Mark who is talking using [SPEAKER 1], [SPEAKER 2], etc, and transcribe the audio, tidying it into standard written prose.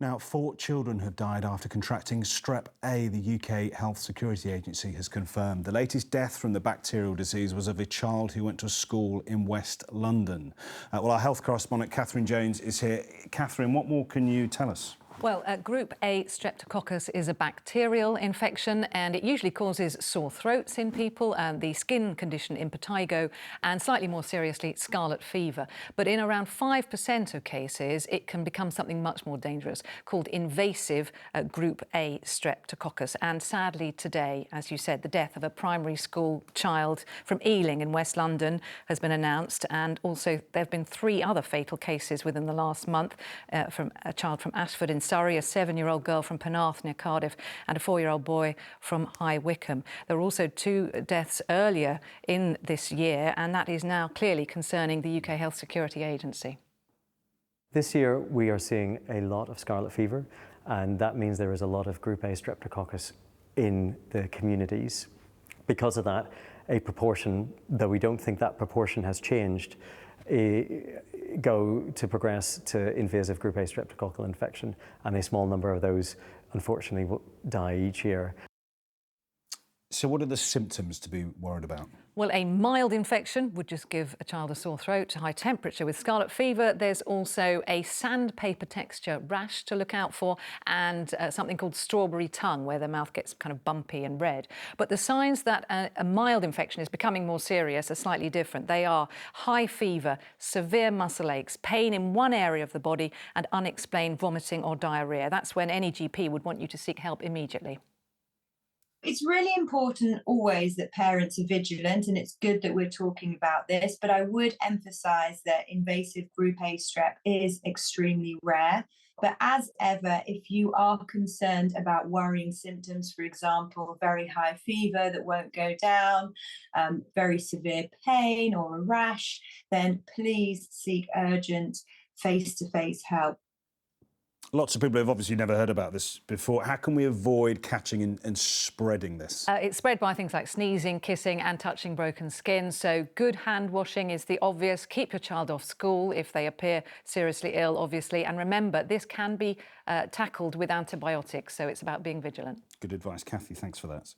[SPEAKER 1] Now, 4 children have died after contracting Strep A, the UK Health Security Agency has confirmed. The latest death from the bacterial disease was of a child who went to a school in West London. Well, our health correspondent, Catherine Jones, is here. Catherine, what more can you tell us?
[SPEAKER 2] Well, Group A streptococcus is a bacterial infection and it usually causes sore throats in people, the skin condition impetigo and slightly more seriously scarlet fever. But in around 5% of cases it can become something much more dangerous called invasive Group A streptococcus. And sadly today, as you said, the death of a primary school child from Ealing in West London has been announced, and also there have been 3 other fatal cases within the last month from a child from Ashford in Surrey, a 7-year-old girl from Penarth near Cardiff and a 4-year-old boy from High Wycombe. There were also 2 deaths earlier in this year, and that is now clearly concerning the UK Health Security Agency.
[SPEAKER 3] This year we are seeing a lot of scarlet fever, and that means there is a lot of Group A streptococcus in the communities. Because of that, a proportion, though we don't think that proportion has changed, go to progress to invasive Group A streptococcal infection, and a small number of those unfortunately will die each year.
[SPEAKER 1] So what are the symptoms to be worried about?
[SPEAKER 2] Well, a mild infection would just give a child a sore throat, high temperature with scarlet fever. There's also a sandpaper texture rash to look out for, and something called strawberry tongue, where the mouth gets kind of bumpy and red. But the signs that a mild infection is becoming more serious are slightly different. They are high fever, severe muscle aches, pain in one area of the body, and unexplained vomiting or diarrhoea. That's when any GP would want you to seek help immediately.
[SPEAKER 4] It's really important always that parents are vigilant, and it's good that we're talking about this, but I would emphasise that invasive Group A strep is extremely rare. But as ever, if you are concerned about worrying symptoms, for example, very high fever that won't go down, very severe pain or a rash, then please seek urgent face-to-face help.
[SPEAKER 1] Lots of people have obviously never heard about this before. How can we avoid catching and spreading this?
[SPEAKER 2] It's spread by things like sneezing, kissing and touching broken skin. So good hand washing is the obvious. Keep your child off school if they appear seriously ill, obviously. And remember, this can be tackled with antibiotics. So it's about being vigilant.
[SPEAKER 1] Good advice. Kathy, thanks for that.